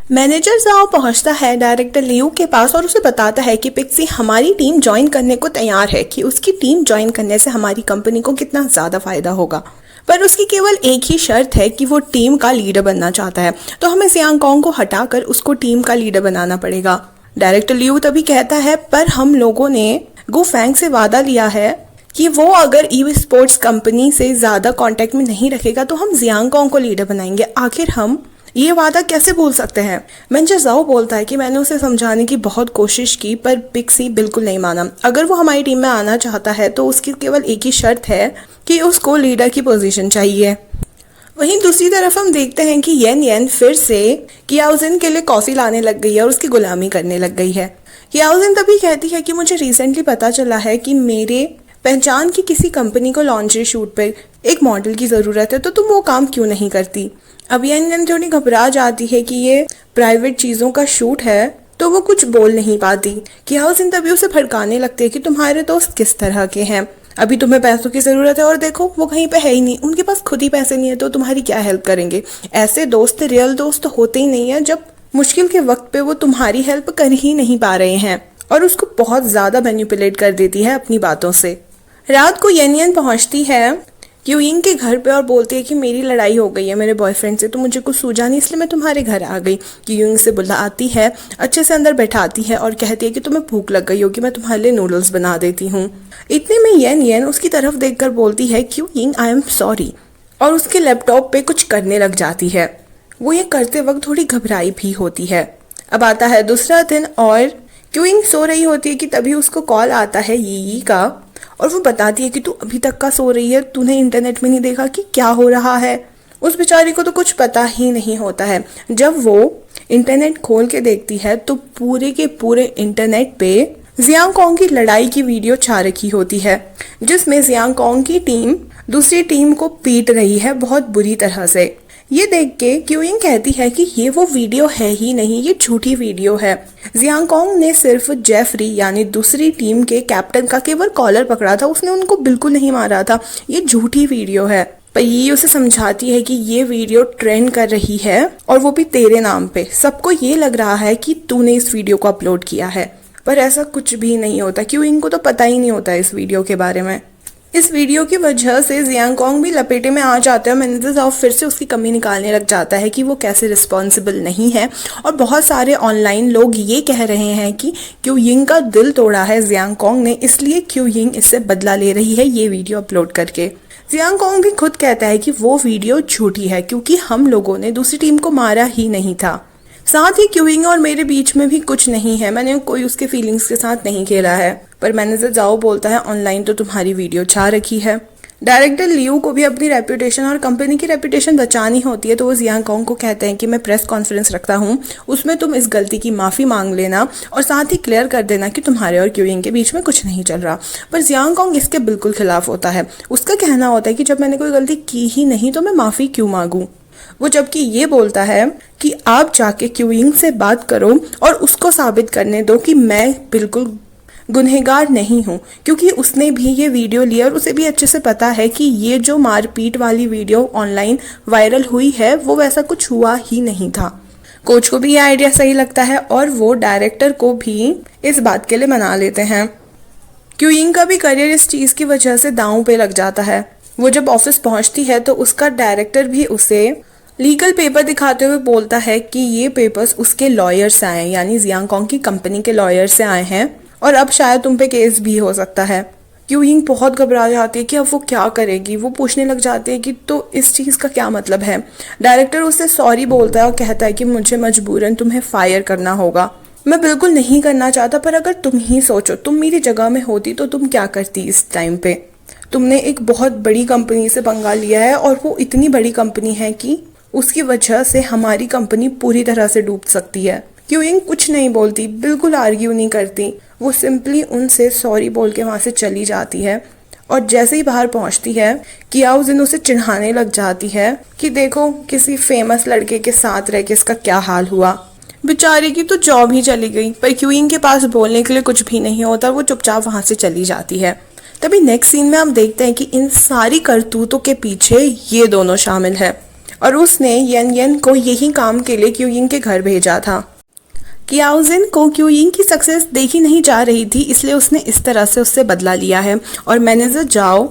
Manager जाओ पहुंचता है डायरेक्टर लियू के पास और उसे बताता है कि पिक्सी हमारी टीम ज्वाइन करने को तैयार है, कि उसकी टीम ज्वाइन करने से हमारी कंपनी को कितना ज़्यादा फायदा होगा। पर उसकी केवल एक ही शर्त है कि वो टीम का लीडर बनना चाहता है, तो हमें जियांग कोंग को हटाकर उसको टीम का लीडर बनाना पड़ेगा। डायरेक्टर लियू तभी कहता है, पर हम लोगों ने गु फैंग से वादा लिया है कि वो अगर ई स्पोर्ट्स कंपनी से ज़्यादा कांटेक्ट में नहीं रखेगा तो हम जियांग कोंग को लीडर बनाएंगे। आखिर हम ये वादा कैसे भूल सकते हैं। मैनेजर जाओ बोलता है कि मैंने उसे समझाने की बहुत कोशिश की, पर पिक्सी बिल्कुल नहीं माना। अगर वो हमारी टीम में आना चाहता है तो उसकी केवल एक ही शर्त है कि उसको लीडर की पोजीशन चाहिए। वहीं दूसरी तरफ हम देखते हैं कि येन येन फिर से कियाओजिन के लिए कॉफी लाने लग गई है और उसकी गुलामी करने लग गई है। कियाओजिन तभी कहती है कि मुझे रिसेंटली पता चला है कि मेरे पहचान की किसी कंपनी को लॉन्चरी शूट पर एक मॉडल की ज़रूरत है, तो तुम वो काम क्यों नहीं करती। अब येन येन थोड़ी घबरा जाती है कि ये प्राइवेट चीज़ों का शूट है, तो वो कुछ बोल नहीं पाती। कियाओजिन तभी उसे भड़काने लगते हैं कि तुम्हारे दोस्त किस तरह के हैं, अभी तुम्हें पैसों की ज़रूरत है और देखो वो कहीं पे है ही नहीं, उनके पास खुद ही पैसे नहीं है तो तुम्हारी क्या हेल्प करेंगे। ऐसे दोस्त रियल दोस्त तो होते ही नहीं है जब मुश्किल के वक्त पे वो तुम्हारी हेल्प कर ही नहीं पा रहे हैं। और उसको बहुत ज़्यादा मैनिपुलेट कर देती है अपनी बातों से। रात को येन येन पहुंचती है क्यूइंग के घर पे और बोलती है कि मेरी लड़ाई हो गई है मेरे बॉयफ्रेंड से, तो मुझे कुछ सूझा नहीं इसलिए मैं तुम्हारे घर आ गई। क्यूइंग से बुलाती है, अच्छे से अंदर बैठाती है और कहती है कि तुम्हें भूख लग गई होगी, मैं तुम्हारे लिए नूडल्स बना देती हूँ। इतने में येन येन उसकी तरफ देखकर बोलती है क्यूइंग आई एम सॉरी, और उसके लैपटॉप पे कुछ करने लग जाती है। वो ये करते वक्त थोड़ी घबराई भी होती है। अब आता है दूसरा दिन और क्यूइंग सो रही होती है कि तभी उसको कॉल आता है यी का, और वो बताती है कि तू अभी तक का सो रही है, तूने इंटरनेट में नहीं देखा कि क्या हो रहा है। उस बेचारी को तो कुछ पता ही नहीं होता है। जब वो इंटरनेट खोल के देखती है तो पूरे के पूरे इंटरनेट पे जियांग कोंग की लड़ाई की वीडियो छा रखी होती है, जिसमें जियांग कोंग की टीम दूसरी टीम को पीट रही है बहुत बुरी तरह से। ये देख के क्यूइंग कहती है कि ये वो वीडियो है ही नहीं, ये झूठी वीडियो है। जियांग कोंग ने सिर्फ जेफरी यानी दूसरी टीम के कैप्टन का केवल कॉलर पकड़ा था, उसने उनको बिल्कुल नहीं मारा था, ये झूठी वीडियो है। पर ये उसे समझाती है कि ये वीडियो ट्रेंड कर रही है और वो भी तेरे नाम पे। सबको ये लग रहा है कि तूने इस वीडियो को अपलोड किया है, पर ऐसा कुछ भी नहीं होता। क्यूइंग को तो पता ही नहीं होता इस वीडियो के बारे में। इस वीडियो की वजह से जियांग कोंग भी लपेटे में आ जाता है। मैनेजर जाओ फिर से उसकी कमी निकालने लग जाता है कि वो कैसे रिस्पॉन्सिबल नहीं है, और बहुत सारे ऑनलाइन लोग ये कह रहे हैं कि क्यूइंग का दिल तोड़ा है जियांग कोंग ने, इसलिए क्यूइंग इससे बदला ले रही है ये वीडियो अपलोड करके। जियांग कोंग भी खुद कहता है कि वो वीडियो झूठी है क्योंकि हम लोगों ने दूसरी टीम को मारा ही नहीं था। साथ ही क्यूइंग और मेरे बीच में भी कुछ नहीं है, मैंने कोई उसके फीलिंग्स के साथ नहीं खेला है। पर मैनेजर जाओ बोलता है ऑनलाइन तो तुम्हारी वीडियो छा रखी है। डायरेक्टर लियू को भी अपनी रेपुटेशन और कंपनी की रेपुटेशन बचानी होती है, तो वो जियांग कोंग को कहते हैं कि मैं प्रेस कॉन्फ्रेंस रखता हूँ, उसमें तुम इस गलती की माफ़ी मांग लेना और साथ ही क्लियर कर देना कि तुम्हारे और क्यूइंग के बीच में कुछ नहीं चल रहा। पर जियांग कोंग इसके बिल्कुल खिलाफ होता है। उसका कहना होता है कि जब मैंने कोई गलती की ही नहीं तो मैं माफ़ी क्यों मांगूँ। वो जबकि ये बोलता है कि आप जाके क्यूइंग से बात करो और उसको साबित करने दो कि मैं बिल्कुल गुनहगार नहीं हूँ, क्योंकि उसने भी ये वीडियो लिया और उसे भी अच्छे से पता है कि ये जो मारपीट वाली वीडियो ऑनलाइन वायरल हुई है वो वैसा कुछ हुआ ही नहीं था। कोच को भी ये आइडिया सही लगता है और वो डायरेक्टर को भी इस बात के लिए मना लेते हैं। क्यूइंग का भी करियर इस चीज़ की वजह से दांव पे लग जाता है। वो जब ऑफिस पहुंचती है तो उसका डायरेक्टर भी उसे लीगल पेपर दिखाते हुए बोलता है कि ये पेपर्स उसके लॉयर से आए हैं, यानी जियांग कोंग की कंपनी के लॉयर से आए हैं और अब शायद तुम पे केस भी हो सकता है। क्यूइंग बहुत घबरा जाती है कि अब वो क्या करेगी। वो पूछने लग जाती है कि तो इस चीज़ का क्या मतलब है। डायरेक्टर उससे सॉरी बोलता है और कहता है कि मुझे मजबूरन तुम्हें फायर करना होगा। मैं बिल्कुल नहीं करना चाहता, पर अगर तुम ही सोचो, तुम मेरी जगह में होती तो तुम क्या करती इस टाइम पे। तुमने एक बहुत बड़ी कंपनी से पंगा लिया है और वो इतनी बड़ी कंपनी है कि उसकी वजह से हमारी कंपनी पूरी तरह से डूब सकती है। क्यूइंग कुछ नहीं बोलती, बिल्कुल आर्ग्यू नहीं करती। वो सिंपली उनसे सॉरी बोल के वहाँ से चली जाती है और जैसे ही बाहर पहुँचती है कियाओजिन उसे चिढ़ाने लग जाती है कि देखो किसी फेमस लड़के के साथ रह के इसका क्या हाल हुआ। बेचारी की तो जॉब ही चली गई, पर क्यूइंग के पास बोलने के लिए कुछ भी नहीं होता। वो चुपचाप वहाँ से चली जाती है। तभी नेक्स्ट सीन में हम देखते हैं कि इन सारी करतूतों के पीछे ये दोनों शामिल है और उसने यन यन को यही काम के लिए क्यूइंग के घर भेजा था। कियाओजिन को क्यूइंग की सक्सेस देखी नहीं जा रही थी, इसलिए उसने इस तरह से उससे बदला लिया है। और मैनेजर जाओ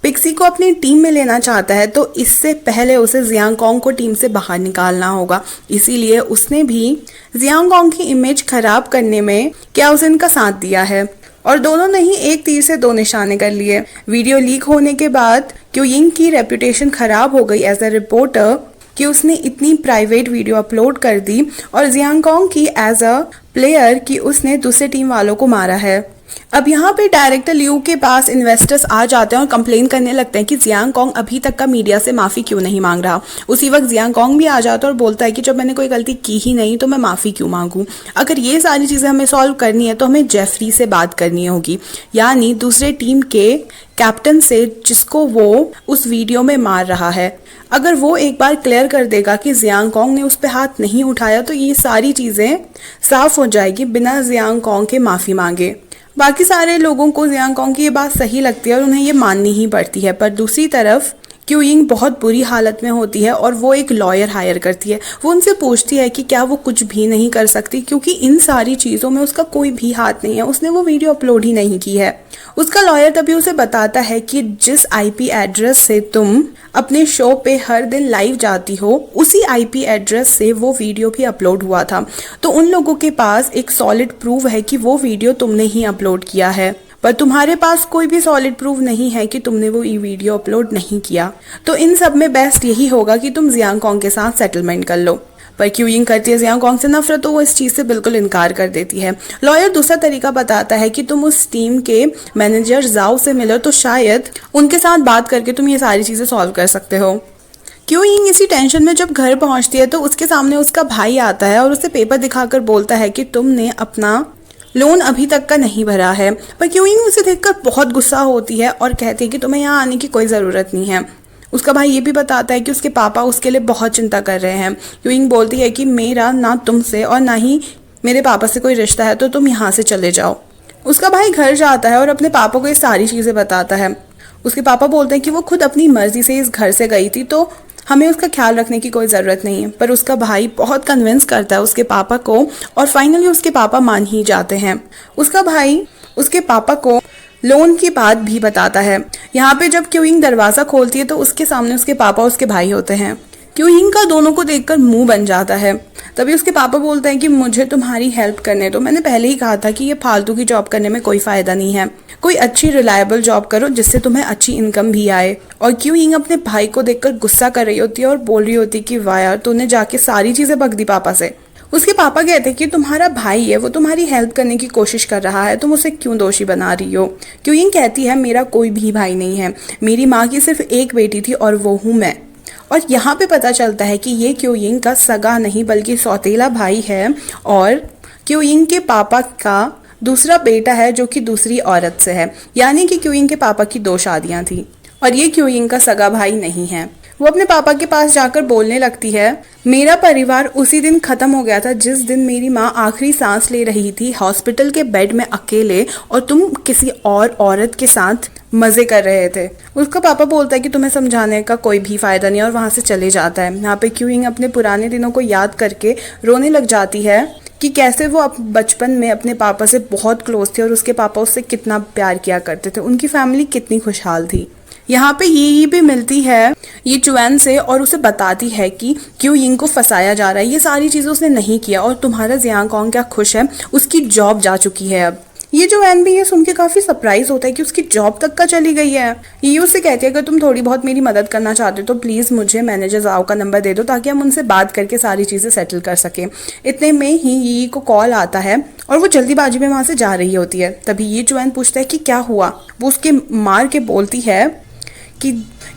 पिक्सी को अपनी टीम में लेना चाहता है, तो इससे पहले उसे जियांगकोंग को टीम से बाहर निकालना होगा। इसीलिए उसने भी जियांगकोंग की इमेज खराब करने में कियाओजिन का साथ दिया है और दोनों ने ही एक तीर से दो निशाने कर लिए। वीडियो लीक होने के बाद क्यूइंग की रेपुटेशन खराब हो गई एज अ रिपोर्टर कि उसने इतनी प्राइवेट वीडियो अपलोड कर दी, और जियांगकोंग की एज अ प्लेयर कि उसने दूसरे टीम वालों को मारा है। अब यहाँ पे डायरेक्टर लियू के पास इन्वेस्टर्स आ जाते हैं और कंप्लेन करने लगते हैं कि जियांगकोंग अभी तक का मीडिया से माफ़ी क्यों नहीं मांग रहा। उसी वक्त जियांगकोंग भी आ जाता है और बोलता है कि जब मैंने कोई गलती की ही नहीं तो मैं माफ़ी क्यों मांगूं। अगर ये सारी चीज़ें हमें सॉल्व करनी है तो हमें जेफरी से बात करनी होगी, यानी दूसरे टीम के कैप्टन से जिसको वो उस वीडियो में मार रहा है। अगर वो एक बार क्लियर कर देगा कि जियांगकोंग ने उस पर हाथ नहीं उठाया तो ये सारी चीज़ें साफ हो जाएगी बिना जियांगकोंग के माफ़ी मांगे। बाकी सारे लोगों को जियांगकोंग की ये बात सही लगती है और उन्हें ये माननी ही पड़ती है, पर दूसरी तरफ क्यूइंग बहुत बुरी हालत में होती है और वो एक लॉयर हायर करती है। वो उनसे पूछती है कि क्या वो कुछ भी नहीं कर सकती, क्योंकि इन सारी चीज़ों में उसका कोई भी हाथ नहीं है, उसने वो वीडियो अपलोड ही नहीं की है। उसका लॉयर तभी उसे बताता है कि जिस आईपी एड्रेस से तुम अपने शो पे हर दिन लाइव जाती हो, उसी आईपी एड्रेस से वो वीडियो भी अपलोड हुआ था। तो उन लोगों के पास एक सॉलिड प्रूफ है कि वो वीडियो तुमने ही अपलोड किया है, पर तुम्हारे पास कोई भी सॉलिड प्रूफ नहीं है कि तुमने वो वीडियो अपलोड नहीं किया। तो इन सब में बेस्ट यही होगा कि तुम जियांगकोंग के साथ सेटलमेंट कर लो। पर क्यूइंग करती है जियांगकोंग से नफरत, तो वो इस चीज़ से बिल्कुल इनकार कर देती है। लॉयर दूसरा तरीका बताता है कि तुम उस टीम के मैनेजर जाओ से मिलो, तो शायद उनके साथ बात करके तुम ये सारी चीज़ें सॉल्व कर सकते हो। क्यूइंग इसी टेंशन में जब घर पहुंचती है तो उसके सामने उसका भाई आता है और उसे पेपर दिखाकर बोलता है कि तुमने अपना लोन अभी तक का नहीं भरा है। पर क्यूइंग उसे देखकर बहुत गुस्सा होती है और कहती है कि तुम्हें यहाँ आने की कोई ज़रूरत नहीं है। उसका भाई ये भी बताता है कि उसके पापा उसके लिए बहुत चिंता कर रहे हैं। क्यूइंग बोलती है कि मेरा ना तुमसे और ना ही मेरे पापा से कोई रिश्ता है, तो तुम यहाँ से चले जाओ। उसका भाई घर जाता है और अपने पापा को ये सारी चीज़ें बताता है। उसके पापा बोलते हैं कि वो खुद अपनी मर्जी से इस घर से गई थी, तो हमें उसका ख्याल रखने की कोई ज़रूरत नहीं है। पर उसका भाई बहुत कन्विंस करता है उसके पापा को और फाइनली उसके पापा मान ही जाते हैं। उसका भाई उसके पापा को लोन की बात भी बताता है। यहाँ पे जब क्यूइंग दरवाज़ा खोलती है तो उसके सामने उसके पापा उसके भाई होते हैं। क्यूइंग का दोनों को देखकर मुंह बन जाता है। तभी उसके पापा बोलते हैं कि मुझे तुम्हारी हेल्प करने दो, मैंने पहले ही कहा था कि ये फालतू की जॉब करने में कोई फ़ायदा नहीं है, कोई अच्छी रिलायबल जॉब करो जिससे तुम्हें अच्छी इनकम भी आए। और क्यूइंग अपने भाई को देखकर गुस्सा कर रही होती है और बोल रही होती है कि वाह यार, तूने जाके सारी चीज़ें बक दी पापा से। उसके पापा कहते हैं कि तुम्हारा भाई है, वो तुम्हारी हेल्प करने की कोशिश कर रहा है, तुम उसे क्यों दोषी बना रही हो। क्यूइंग कहती है मेरा कोई भी भाई नहीं है, मेरी माँ की सिर्फ एक बेटी थी और वो हूँ मैं। और यहाँ पे पता चलता है कि ये क्यूइंग का सगा नहीं बल्कि सौतेला भाई है और क्यूइंग के पापा का दूसरा बेटा है जो कि दूसरी औरत से है, यानी कि क्यूइंग के पापा की 2 शादियाँ थी और ये क्यूइंग का सगा भाई नहीं है। वो अपने पापा के पास जाकर बोलने लगती है मेरा परिवार उसी दिन खत्म हो गया था जिस दिन मेरी माँ आखिरी सांस ले रही थी हॉस्पिटल के बेड में अकेले, और तुम किसी और औरत के साथ मजे कर रहे थे। उसका पापा बोलता है कि तुम्हें समझाने का कोई भी फायदा नहीं और वहाँ से चले जाता है। यहाँ पे क्यूइंग अपने पुराने दिनों को याद करके रोने लग जाती है कि कैसे वो बचपन में अपने पापा से बहुत क्लोज थे और उसके पापा उससे कितना प्यार किया करते थे, उनकी फैमिली कितनी खुशहाल थी। यहाँ पे ये भी मिलती है ये चुएन से और उसे बताती है कि क्यूइंग को फंसाया जा रहा है, ये सारी चीज़ें उसने नहीं किया और तुम्हारा जियांगकोंग क्या खुश है, उसकी जॉब जा चुकी है। अब ये चुएन भी ये सुन के काफ़ी सरप्राइज होता है कि उसकी जॉब तक का चली गई है। ये उससे कहती है अगर तुम थोड़ी बहुत मेरी मदद करना चाहते हो तो प्लीज़ मुझे मैनेजर जाओ का नंबर दे दो ताकि हम उनसे बात करके सारी चीज़ें सेटल कर सकें। इतने में ही ये को कॉल आता है और वो जल्दीबाजी में वहाँ से जा रही होती है। तभी ये चुएन पूछता है कि क्या हुआ। वो उसके मार के बोलती है कि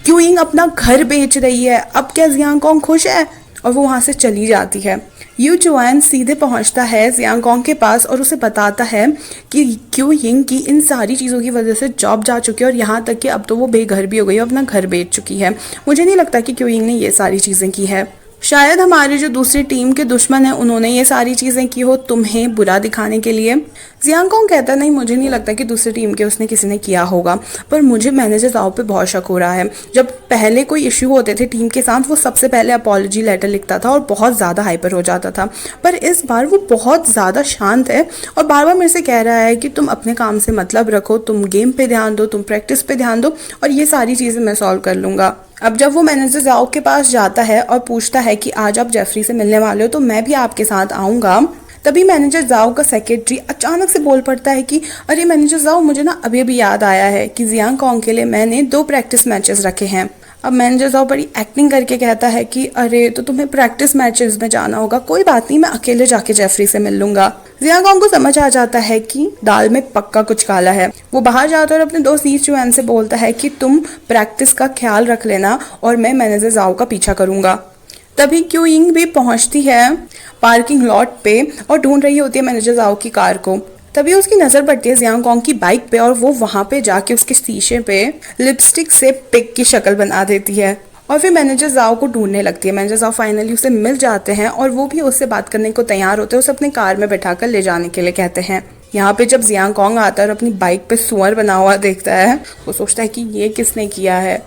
क्यूइंग अपना घर बेच रही है, अब क्या जियांगकोंग खुश है, और वो वहाँ से चली जाती है। यू चुएन सीधे पहुँचता है जियांगकोंग के पास और उसे बताता है कि क्यूइंग की इन सारी चीज़ों की वजह से जॉब जा चुकी है और यहाँ तक कि अब तो वो बेघर भी हो गई है, अपना घर बेच चुकी है। मुझे नहीं लगता कि क्यूइंग ने ये सारी चीज़ें की है। शायद हमारी जो दूसरी टीम के दुश्मन है उन्होंने ये सारी चीजें की हो तुम्हें बुरा दिखाने के लिए। जियांग कॉन्ग कहता नहीं, मुझे नहीं लगता कि दूसरी टीम के उसने किसी ने किया होगा, पर मुझे मैनेजर जाओ पे बहुत शक हो रहा है। जब पहले कोई इश्यू होते थे टीम के साथ वो सबसे पहले अपॉलॉजी लेटर लिखता था और बहुत ज़्यादा हाइपर हो जाता था, पर इस बार वो बहुत ज़्यादा शांत है और बार बार मेरे से कह रहा है कि तुम अपने काम से मतलब रखो, तुम गेम पे ध्यान दो, तुम प्रैक्टिस पे ध्यान दो और ये सारी चीज़ें मैं सॉल्व कर लूँगा। अब जब वो मैनेजर जाओ के पास जाता है और पूछता है कि आज आप जेफरी से मिलने वाले हो तो मैं भी आपके साथ आऊँगा, तभी मैनेजर जाओ का सेक्रेटरी अचानक से बोल पड़ता है कि अरे मैनेजर जाओ, मुझे ना अभी अभी याद आया है कि जियांग कॉन्ग के लिए मैंने 2 प्रैक्टिस मैचेस रखे हैं। अब मैनेजर जाओ बड़ी एक्टिंग करके कहता है कि अरे तो तुम्हें प्रैक्टिस मैचेस में जाना होगा, कोई बात नहीं, मैं अकेले जाके जेफरी से मिल लूंगा। जियांग कॉन्ग को समझ आ जाता है कि दाल में पक्का कुछ काला है। वो बाहर जाता है और अपने दोस्त ली चुआन से बोलता है कि तुम प्रैक्टिस का ख्याल रख लेना और मैं मैनेजर जाओ का पीछा करूंगा। तभी क्यू यिंग भी पहुंचती है पार्किंग लॉट पे और ढूंढ रही होती है मैनेजर जाओ की कार को। तभी उसकी नजर पड़ती है जियांग कॉन्ग की बाइक पे और वो वहां पे जाके उसके शीशे पे लिपस्टिक से पिग की शक्ल बना देती है और फिर मैनेजर जाओ को ढूंढने लगती है। मैनेजर जाओ फाइनली उसे मिल जाते हैं और वो भी उससे बात करने को तैयार होते हैं, उसे अपने कार में बैठाकर ले जाने के लिए कहते हैं। यहाँ पे जब जियांग कॉन्ग आता है और अपनी बाइक पे सुअर बना हुआ देखता है, वो सोचता है कि ये किसने किया है।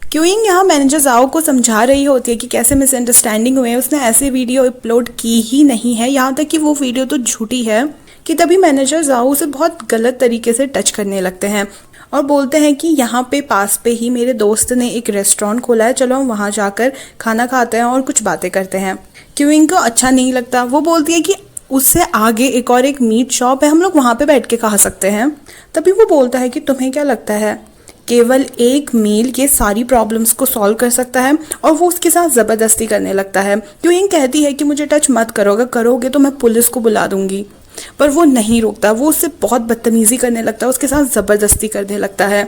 क्यू यिंग यहाँ मैनेजर जाओ को समझा रही होती है कि कैसे मिसअंडरस्टैंडिंग हुई है, उसने ऐसे वीडियो अपलोड की ही नहीं है, यहाँ तक कि वो वीडियो तो झूठी है। कि तभी मैनेजर जाओ उसे बहुत गलत तरीके से टच करने लगते हैं और बोलते हैं कि यहाँ पे पास पे ही मेरे दोस्त ने एक रेस्टोरेंट खोला है, चलो हम वहाँ जाकर खाना खाते हैं और कुछ बातें करते हैं। क्यू यिंग को अच्छा नहीं लगता, वो बोलती है कि उससे आगे एक मीट शॉप है, हम लोग वहाँ पे बैठ के खा सकते हैं। तभी वो बोलता है कि तुम्हें क्या लगता है केवल एक मील ये सारी प्रॉब्लम्स को सॉल्व कर सकता है, और वो उसके साथ ज़बरदस्ती करने लगता है। क्यों यिंग कहती है कि मुझे टच मत करोगे, करोगे तो मैं पुलिस को बुला दूंगी, पर वो नहीं रोकता, वो उससे बहुत बदतमीजी करने लगता है, उसके साथ ज़बरदस्ती करने लगता है।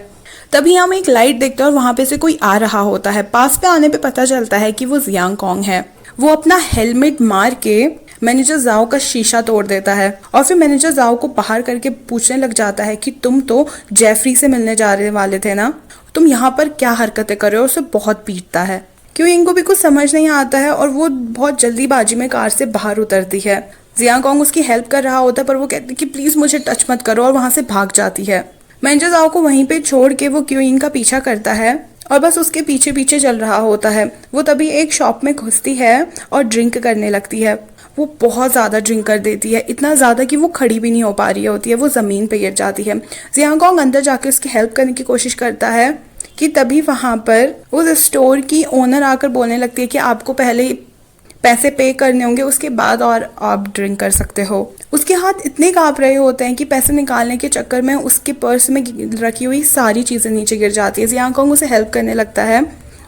तभी हम एक लाइट देखते हैं और वहाँ पे से कोई आ रहा होता है। पास पे आने पे पता चलता है कि वो जियांग कॉन्ग है। वो अपना हेलमेट मार के मैनेजर जाओ का शीशा तोड़ देता है और फिर मैनेजर जाओ को बाहर करके पूछने लग जाता है कि तुम तो जेफरी से मिलने जा रहे वाले थे ना, तुम यहाँ पर क्या हरकतें कर रहे हो। उसे बहुत पीटता है। क्यों इनको भी कुछ समझ नहीं आता है और वो बहुत जल्दीबाजी में कार से बाहर उतरती है। जियांग कॉन्ग उसकी हेल्प कर रहा होता है पर वो कहती है कि प्लीज मुझे टच मत करो और वहां से भाग जाती है। मैनेजर जाओ को वहीं पे छोड़ के वो क्यू यिंग का पीछा करता है और बस उसके पीछे पीछे चल रहा होता है। वो तभी एक शॉप में घुसती है और ड्रिंक करने लगती है। वो बहुत ज़्यादा ड्रिंक कर देती है, इतना ज़्यादा कि वो खड़ी भी नहीं हो पा रही होती है, वो ज़मीन पे गिर जाती है। जियांग कॉन्ग अंदर जाके उसकी हेल्प करने की कोशिश करता है कि तभी वहाँ पर उस स्टोर की ओनर आकर बोलने लगती है कि आपको पहले पैसे पे करने होंगे, उसके बाद और आप ड्रिंक कर सकते हो। उसके हाथ इतने कांप रहे होते हैं कि पैसे निकालने के चक्कर में उसके पर्स में रखी हुई सारी चीज़ें नीचे गिर जाती है। जियांग कॉन्ग उसे हेल्प करने लगता है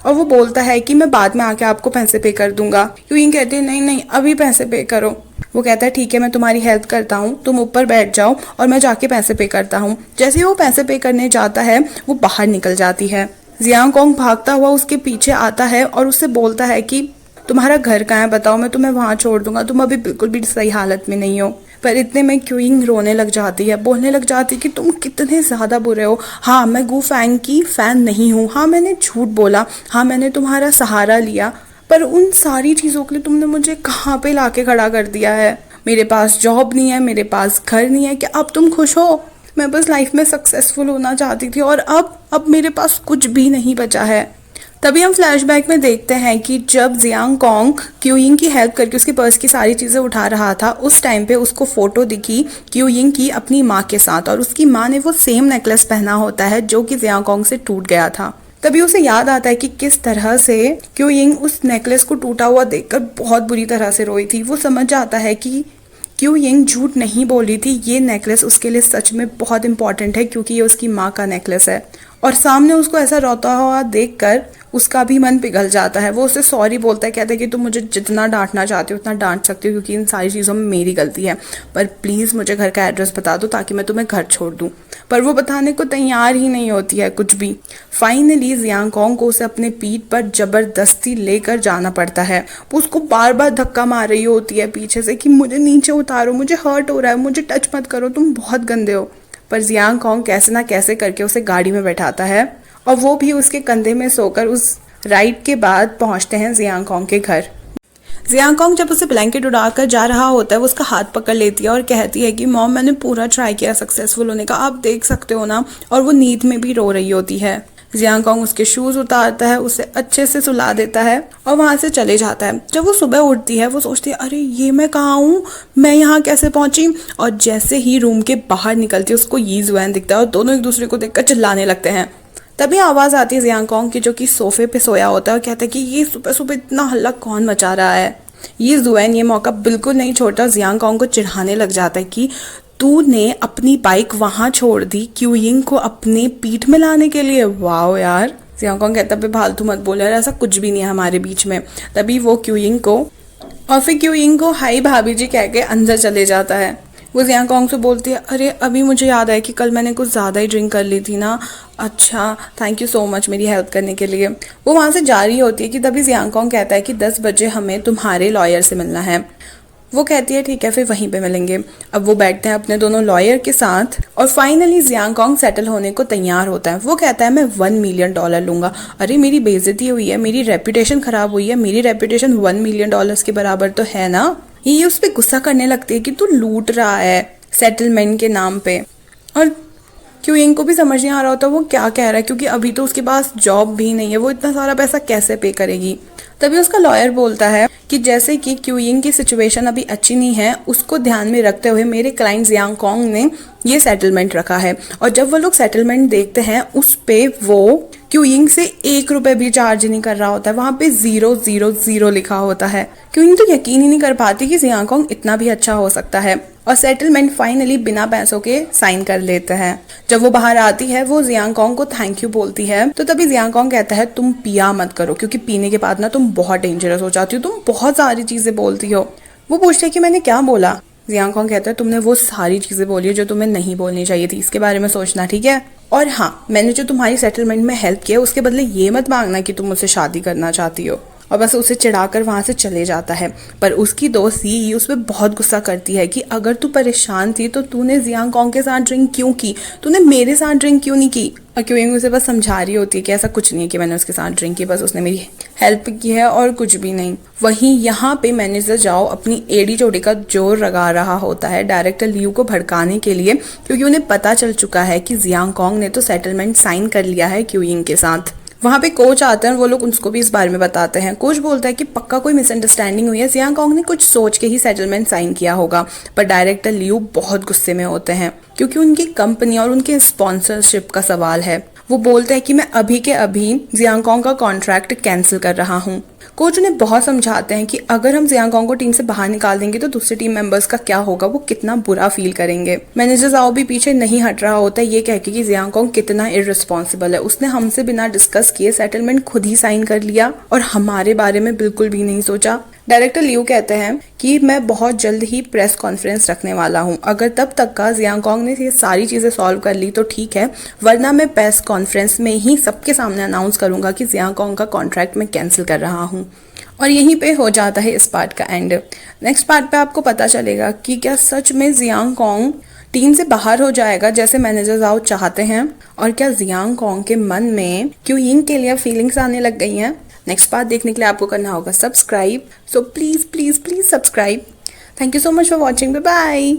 और वो बोलता है कि मैं बाद में आके आपको पैसे पे कर दूंगा। क्यू यिंग कहती है नहीं नहीं अभी पैसे पे करो। वो कहता है ठीक है मैं तुम्हारी हेल्प करता हूँ, तुम ऊपर बैठ जाओ और मैं जाके पैसे पे करता हूँ। जैसे ही वो पैसे पे करने जाता है वो बाहर निकल जाती है। जियांग कॉन्ग भागता हुआ उसके पीछे आता है और उससे बोलता है कि तुम्हारा घर कहाँ है बताओ, मैं तुम्हें वहां छोड़ दूंगा, तुम अभी बिल्कुल भी सही हालत में नहीं हो। पर इतने में क्यू यिंग रोने लग जाती है, बोलने लग जाती है कि तुम कितने ज़्यादा बुरे हो। हाँ मैं गू फैंग की फ़ैन नहीं हूँ, हाँ मैंने झूठ बोला, हाँ मैंने तुम्हारा सहारा लिया, पर उन सारी चीज़ों के लिए तुमने मुझे कहाँ पे लाके खड़ा कर दिया है। मेरे पास जॉब नहीं है, मेरे पास घर नहीं है, कि अब तुम खुश हो? मैं बस लाइफ में सक्सेसफुल होना चाहती थी और अब मेरे पास कुछ भी नहीं बचा है। तभी हम फ्लैशबैक में देखते हैं कि जब जियांग कॉन्ग क्यू यिंग की हेल्प करके उसके पर्स की सारी चीज़ें उठा रहा था, उस टाइम पे उसको फोटो दिखी क्यू यिंग की अपनी माँ के साथ, और उसकी माँ ने वो सेम नेकलेस पहना होता है जो कि जियांग कॉन्ग से टूट गया था। तभी उसे याद आता है कि किस तरह से क्यू यिंग उस नेकलेस को टूटा हुआ देखकर बहुत बुरी तरह से रोई थी। वो समझ जाता है कि क्यू यिंग झूठ नहीं बोली थी, ये नेकलेस उसके लिए सच में बहुत इंपॉर्टेंट है क्योंकि ये उसकी माँ का नेकलेस है। और सामने उसको ऐसा रोता हुआ देखकर उसका भी मन पिघल जाता है। वो उसे सॉरी बोलता है, कहता है कि तुम मुझे जितना डांटना चाहते हो उतना डांट सकते हो क्योंकि इन सारी चीज़ों में मेरी गलती है, पर प्लीज़ मुझे घर का एड्रेस बता दो ताकि मैं तुम्हें घर छोड़ दूँ। पर वो बताने को तैयार ही नहीं होती है कुछ भी। फाइनली जियांग कॉन्ग को उसे अपने पीठ पर जबरदस्ती लेकर जाना पड़ता है। वो उसको बार बार धक्का मार रही होती है पीछे से कि मुझे नीचे उतारो, मुझे हर्ट हो रहा है, मुझे टच मत करो, तुम बहुत गंदे हो। पर जियांग कॉन्ग कैसे ना कैसे करके उसे गाड़ी में बैठाता है और वो भी उसके कंधे में सोकर उस राइड के बाद पहुंचते हैं जियांग कॉन्ग के घर। जियांगकोंग जब उसे ब्लैंकेट उड़ाकर जा रहा होता है वो उसका हाथ पकड़ लेती है और कहती है कि मॉम मैंने पूरा ट्राई किया सक्सेसफुल होने का, आप देख सकते हो ना। और वो नींद में भी रो रही होती है। जियांगकोंग उसके शूज उतारता है, उसे अच्छे से सुला देता है और वहां से चले जाता है। जब वो सुबह उठती है वो सोचती है अरे ये मैं कहाँ हूँ, मैं यहाँ कैसे पहुंची। और जैसे ही रूम के बाहर निकलती है उसको यी जुआन दिखता है और दोनों एक दूसरे को देखकर चिल्लाने लगते हैं। तभी आवाज आती है जियांगकोंग की जो कि सोफे पे सोया होता है और कहता है कि ये सुबह सुबह इतना हल्ला कौन मचा रहा है। ये जुआन ये मौका बिल्कुल नहीं छोड़ता, जियांगकोंग को चिढ़ाने लग जाता है कि तूने अपनी बाइक वहां छोड़ दी क्यूइंग को अपने पीठ में लाने के लिए। वाओ यार। जियांगकोंग कहता है फालतू मत बोल यार, ऐसा कुछ भी नहीं है हमारे बीच में। तभी वो क्यूइंग को और फिर क्यूइंग को हाई भाभी जी कह के अंदर चले जाता है। वो जियांगकोंग से बोलती है अरे अभी मुझे याद आया कि कल मैंने कुछ ज़्यादा ही ड्रिंक कर ली थी ना। अच्छा थैंक यू सो मच मेरी हेल्प करने के लिए। वो वहाँ से जा रही होती है कि तभी जियांगकोंग कहता है कि 10 बजे हमें तुम्हारे लॉयर से मिलना है। वो कहती है ठीक है फिर वहीं पे मिलेंगे। अब वो बैठते हैं अपने दोनों लॉयर के साथ और फाइनली जियांगकोंग सेटल होने को तैयार होता है। वो कहता है मैं $1 मिलियन लूंगा। अरे मेरी बेइज्जती हुई है, मेरी रेपुटेशन खराब हुई है, मेरी रेपुटेशन $1 मिलियन के बराबर तो है ना। ये उस पर गुस्सा करने लगती है कि तू लूट रहा है सेटलमेंट के नाम पे। और क्यूइंग को भी समझ नहीं आ रहा होता वो क्या कह रहा है, क्योंकि अभी तो उसके पास जॉब भी नहीं है, वो इतना सारा पैसा कैसे पे करेगी। तभी उसका लॉयर बोलता है कि जैसे कि क्यूइंग की सिचुएशन अभी अच्छी नहीं है, उसको ध्यान में रखते हुए मेरे क्लाइंट जियांगकोंग ने ये सेटलमेंट रखा है। और जब वो लोग सेटलमेंट देखते हैं उस पे वो क्यूइंग से $1 भी चार्ज नहीं कर रहा होता है, वहां पे 000 लिखा होता है। क्यूइंग तो यकीन ही नहीं कर पाती कि जियांगकोंग इतना भी अच्छा हो सकता है और सेटलमेंट फाइनली बिना पैसों के साइन कर लेते हैं। जब वो बाहर आती है वो जियांगकोंग को थैंक यू बोलती है। तो तभी जियांगकोंग कहता है तुम पिया मत करो क्योंकि पीने के बाद ना तुम बहुत डेंजरस हो जाती हो, तुम बहुत सारी चीजें बोलती हो। वो पूछते है कि मैंने क्या बोला। जियांगकोंग कहता है तुमने वो सारी चीजें बोली है जो तुम्हें नहीं बोलनी चाहिए थी, इसके बारे में सोचना ठीक है। और हाँ मैंने जो तुम्हारी सेटलमेंट में हेल्प किया उसके बदले ये मत मांगना कि तुम मुझसे शादी करना चाहती हो। और बस उसे चिढ़ाकर वहां से चले जाता है। पर उसकी दोस्त ही उस पर बहुत गुस्सा करती है कि अगर तू परेशान थी तो तूने जियांगकोंग के साथ ड्रिंक क्यों की, तूने मेरे साथ ड्रिंक क्यों नहीं की। और क्यूइंग उसे बस समझा रही होती है कि ऐसा कुछ नहीं है कि मैंने उसके साथ ड्रिंक की, बस उसने मेरी हेल्प की है और कुछ भी नहीं। वहीं यहाँ पे मैनेजर जाओ अपनी एड़ी चोटी का जोर लगा रहा होता है डायरेक्टर लियू को भड़काने के लिए, क्योंकि उन्हें पता चल चुका है कि जियांगकोंग ने तो सेटलमेंट साइन कर लिया है क्यूइंग के साथ। वहां पे कोच आते हैं और वो लोग उसको भी इस बारे में बताते हैं। कोच बोलता है कि पक्का कोई मिसअंडरस्टैंडिंग हुई है, जियांगकोंग ने कुछ सोच के ही सेटलमेंट साइन किया होगा। पर डायरेक्टर लियू बहुत गुस्से में होते हैं क्योंकि उनकी कंपनी और उनके स्पॉन्सरशिप का सवाल है। वो बोलते हैं कि मैं अभी के अभी जियांगकोंग का कॉन्ट्रैक्ट कैंसिल कर रहा हूँ। कोच उन्हें बहुत समझाते हैं कि अगर हम जियांगकोंग को टीम से बाहर निकाल देंगे तो दूसरे टीम मेंबर्स का क्या होगा, वो कितना बुरा फील करेंगे। मैनेजर जाओ भी पीछे नहीं हट रहा होता ये कह के कि जियांगकोंग कितना इररिस्पॉन्सिबल है, उसने हमसे बिना डिस्कस किए सेटलमेंट खुद ही साइन कर लिया और हमारे बारे में बिल्कुल भी नहीं सोचा। डायरेक्टर लियू कहते हैं कि मैं बहुत जल्द ही प्रेस कॉन्फ्रेंस रखने वाला हूं, अगर तब तक का जियांगकोंग ने ये सारी चीजें सॉल्व कर ली तो ठीक है, वरना मैं प्रेस कॉन्फ्रेंस में ही सबके सामने अनाउंस करूंगा कि जियांगकोंग का कॉन्ट्रैक्ट मैं कैंसिल कर रहा हूं। और यहीं पे हो जाता है इस पार्ट का एंड। नेक्स्ट पार्ट पे आपको पता चलेगा कि क्या सच में जियांगकोंग टीम से बाहर हो जाएगा जैसे मैनेजर जाओ चाहते हैं, और क्या जियांगकोंग के मन में क्यूइंग के लिए फीलिंग्स आने लग गई हैं। नेक्स्ट पार्ट देखने के लिए आपको करना होगा subscribe, so please please please subscribe. Thank you so much for watching, bye bye.